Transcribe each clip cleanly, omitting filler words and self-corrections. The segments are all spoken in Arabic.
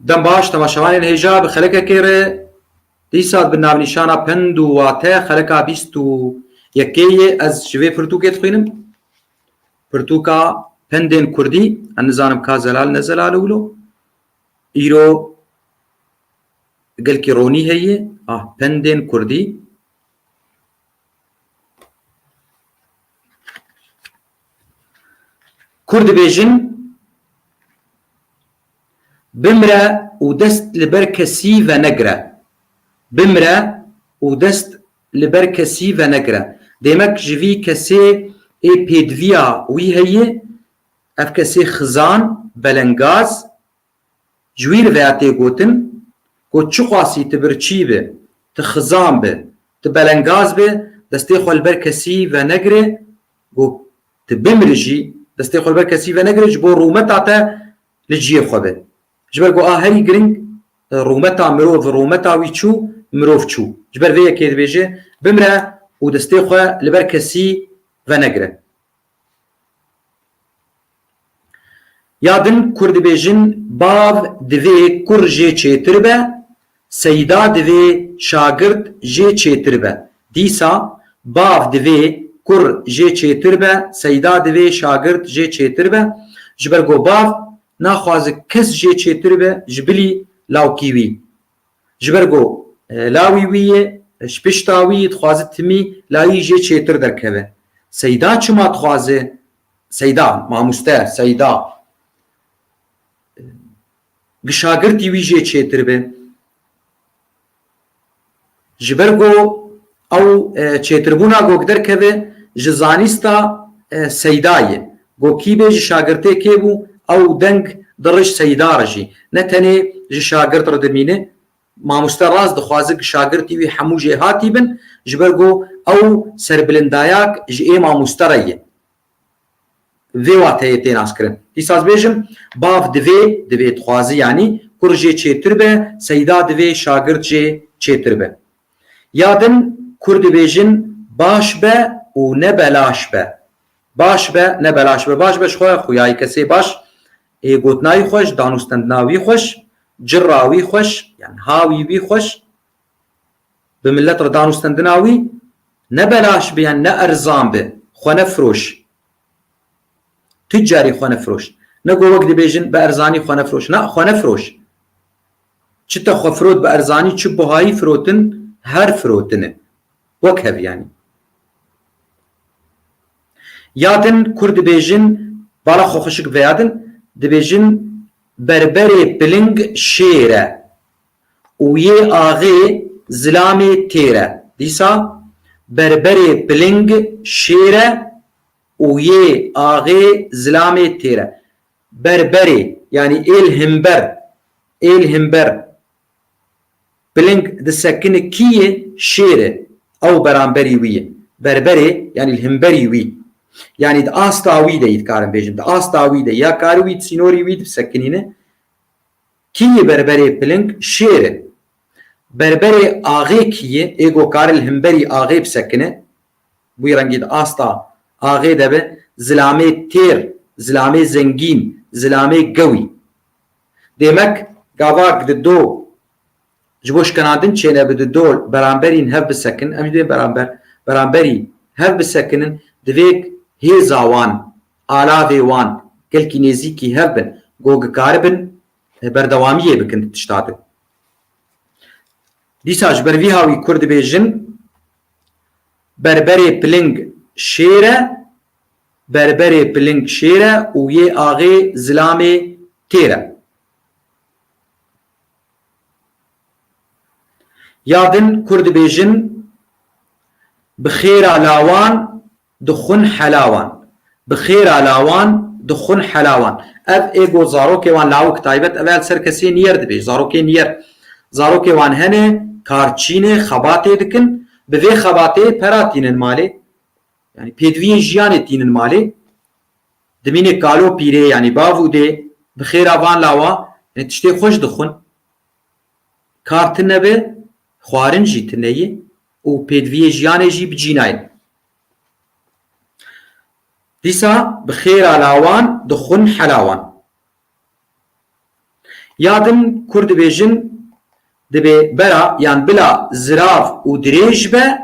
دم باش تماشاوان هجا بخلقه كيره دیسات بناو نشانا پند و واته خلقا بیست و یکیه از جوه پرتوکت خوینم پرتوکا پندین کردی انزانم کا زلال نزلال ولو ایرو قل کی رونی هیه پندین کردی کرد بیجن بمره و دست لبر کسی و نگره بمره و دست لبر کسی و نگره demek جوی کسی ای پیدویا وی هیه اف کسی خزان بلنگاز جویر ویاتی گوتن گوت چو خواسی تبرچی به تخزان به تبلنگاز به دستی خول بر کسی و نگره گو تبمرجی دستی خول بر کسی و نگره جبو رومتا تا لجیه خوبه جبر گو هری گرنگ رومتا مروف رومتا وی چو مروف چو جبر وی که بیجه بمره و دستی خو لبر کسی و نگره یادن کرد بیجن باو دوی کر جه چیتر به سیدا دوی شاگرد جه چیتر به دیسا باو دوی کر جه چیتر به سیدا دوی شاگرد جه چیتر به جبر گو باو ناخواز کس جه چیتر به جبلی لاوکیوی جبر گو لاوی ویه شپشتاوی تخوازه تمی لایی جه چیتر درکوه سیدا چما تخوازه سیدا ماموسته سیدا گشاگردی وی جه چیتر به جبر گو او چیتر بونا گو درکوه جزانیستا سیدایه گو کی به شاگرته که بو او دنگ درش سیدا رجی نتنه شاگرد را دمینه ماموسته راز دخوازه شاگردی وی همو جهاتی بن جبر گو او سربلندایاک جه ماموسته رایه وی واته تیناس کرن دیساز بیجم باف دوی تخوازه یعنی کر جه چیتر به سیدا دوی شاگرد جه چیتر به یادن کرد بیجن باش به و نبلاش به باش به نبلاش به باش بش خواه خویای کسی باش گوتنای خوش دانوستندناوی خوش جراوی خوش يعني هاوي بي خوش بملت ردانو استندناوي نبلاش بيان نأرزان به خونه فروش تجاري خونه فروش نقول وقت بيجن بأرزاني خونه فروش نا خونه فروش چتا خو فرود بأرزاني چو بهاي فروتن هر فروتنه وكهب يعني يادن كرد بيجن بالا خو خشك بيادن دبيجن بربري بلنگ شيره ويه آغي زلامي تيره ديسا بربري بلنگ شيره ويه آغي زلامي تيره بربري يعني الهمبر بلنگ دسكن كيه شيره او برانبري ويه بربري يعني الهمبري ويه يعني دا آستاوي دا يتكارن بيجم دا آستاوي دا يا كاروي تسينوري ويد بسكنينه كيه بربري بلنگ شيره بربري آغي كيه ايگو كار الهمبري آغي بسكنه بو يرنگي دا آستا آغي دا به زلامي تير زلامي زنگين زلامي قوي ديمك قاواك دو جبوش كنادن چينه بده دول برانبرين هف بسكن امجده برانبري هف بسكنن دويك هيزاوان آلاوي وان كلكي نزيكي هبن گوگ كاربن بردوامية بكن تشتاده ديساج بروي هاوي كرد بيجن بربري بلنگ شيره ويه آغي زلامي تيره يادن كرد بيجن بخير علاوان دخون حلاوان بخير علاوان دخون حلاوان اف ايگو زاروكي وان لاو كتايبت اول سركسي نير دبي زاروكي وان هنه كارچينه خباتي دكن بوي خباتي پراتينن مالي يعني پيدوين جيان تينن مالي دمينه كالو پيره يعني باو دي بخير علاوان لاوا يعني تشتي خوش دخون كارتنه به خوارن جيتنه و پيدوي جيان جي بجيناي ديسا بخير علاوان دخون حلاوان يادن كرد بيجن دبي برا يعني بلا زراف ودريج به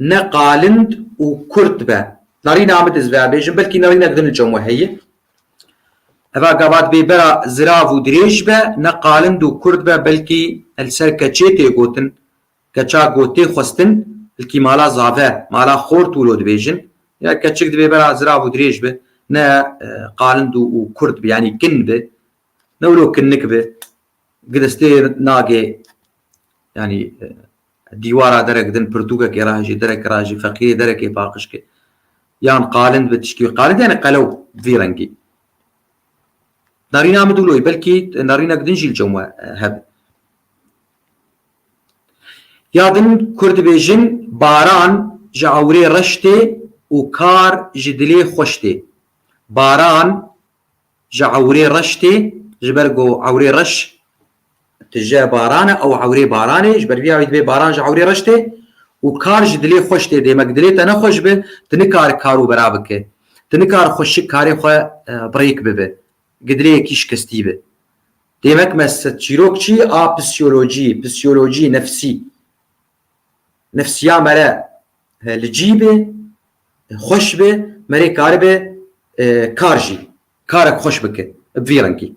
نقالند وكرد به نارينا عمد ازبع بيجن بلكي نارينا قدن الجموة هي هذا قابات بي برا زراف ودريج به نقالند وكرد به بلكي السر كتشيتي قوتن كتشا قوتي خستن الكي مالا زافه مالا خورت ولود بيجن يعني كتشك دبي برا زراف ودريج به نا قالند وكرد به يعني كن به نولو كنك به قد استير ناقي يعني دیوارا درک دن پرتوکه که راجی درک راجی فقیر درک باقش که یان قالند بتشکی قالند يعني قلو فيرنجي نارينا مدولوي بلكي نارينا قدنجي الجموة هب يادن كرد بيجن باران جعوري رشتي وكار جدلي خوشتي باران جعوري رشتي جبرقو عوري رش تجاه بارانه او عوري بارانه جبر بيا بي باران عوري رشته وكار جدلي خوشته دي مقدلي تنا خوش به تنكار كارو برابك تنكار خوش كاري خو بريك به قدري كيش كستي به ديمك مس تشيروكشي بسيولوجي نفسيا مرا لجيبه خوش به مري كاربه كارجي كارك خوش بك بفيرنكي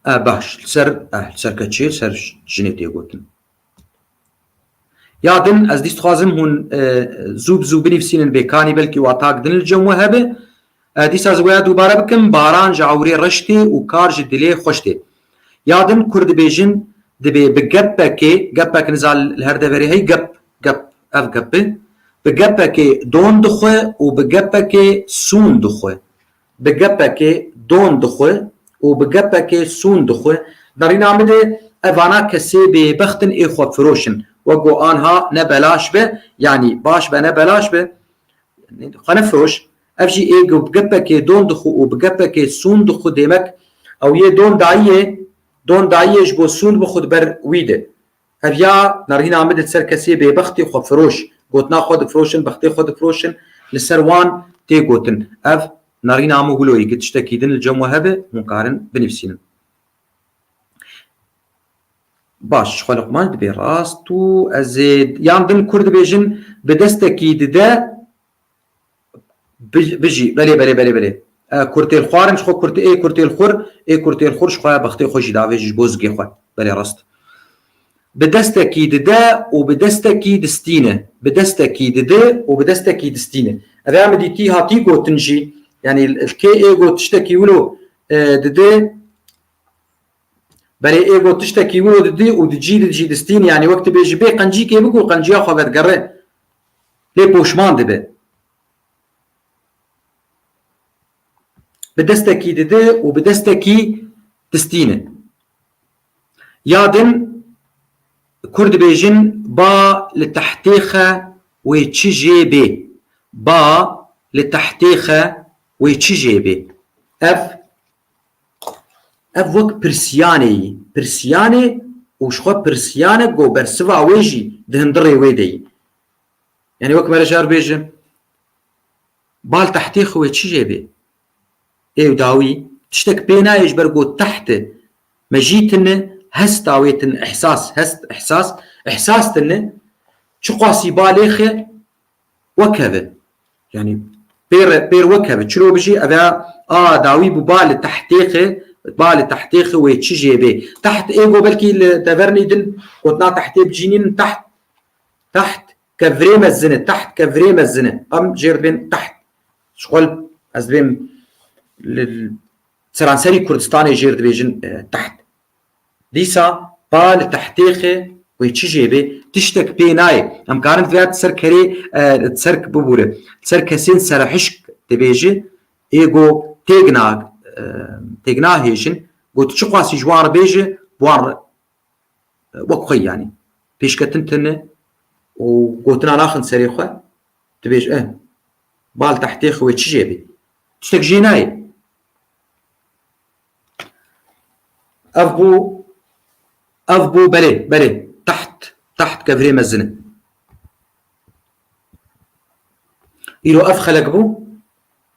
باش سر كتشي سر جنيتي قوتن يادن از ديست خوازم هون زوب بنفسين بيكاني بلكي واتاك دن الجموة هبه ديست از ويا دوباره بكم باران جعوري رشتي وكار جدلي خوشتي يادن كرد بيجن دبي بقبك نزال الهردفري هي قب اف قب بقبك دون دخوه وبقبك سون دخوه بقبك دون دخوه وبقبك سون دخوه دارين عمده افانا كسي ببختن اخوة فروشن وقو آنها نبلاش به يعني باش به نبلاش به خانه فروش افجي ايگو بقبك دون دخو وبقبك سون دخو ديمك او يه دون داعية جبو سون بخود بر ويده هفيا نارين عمده تسر كسي ببختي خو فروش قوتنا خود فروشن بختي خود فروشن لسروان تي قوتن اف نارين عمو قلوي قد تشتكيدن الجموة هبه مقارن بنفسين باش خلق مال دبي راستو ازيد ياندن كرد بيجن بدستكي ددا بجي بلي كرتي الخوار مش خو كرتي كرتي الخور شخوا بختي خوشي دافيج بوزغي خو بلي راست بدستكي ددا وبدستكي دستينه بدستكي ددا وبدستكي دستينه هذا مديتي هاتي قوتنجي يعني الكي ايغو تشتكي ولو ددي بلي ايغو تشتكي ولو ددي ودجي دستين يعني وقت بيجي بي قنجي كي بقول قنجي اخو بتقرا لي بوشمان دبي بدستكي ددي وبدستكي دستينه يادن كرد بيجن با لتحتيخه ويتشجي بي با لتحتيخه ويتشجي بي اف وك برسياني وشخو برسيانه جو برسوا ويجي دهندري ويدي يعني وك مرجار بيجن بال تحتيخه ويتشجي بي ايو داوي تشتك بينا يجبر جو تحت مجيتن هستاويتن احساس تن شقاسي باليخه وكذا يعني بير وكذا شلو بيجي اذا داوي ببال تحتيخه ويتشجي بي تحت ايجو بلكي تفرني دن وتنا تحت بجينين تحت كفريم الزنه ام جير بين تحت شغل ازبين سرانسري كردستاني جير بيجن تحت ديسا بال تحتيخه ويتشجي بي تشتك بيناي ام كارن فيات سر كري تسرك ببوره تسر كسين سر حشك تبيجي ايجو تيغنا هيشن قلت شقاسي جوار بيجي بوار وقخي يعني بيش كتنتن وقلتنا ناخن سريخه تبيج بال تحتيخه ويتشجي بي تشتك جيناي افبو بلي تحت كفري مزنه إلو أف خلق بو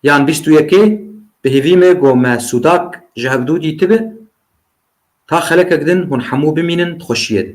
یان 21 بهێڤیمێ گۆمە سووداک ji hevdûdî tibe ta xelekek din hûn hemû bimînin dixweşiyê de.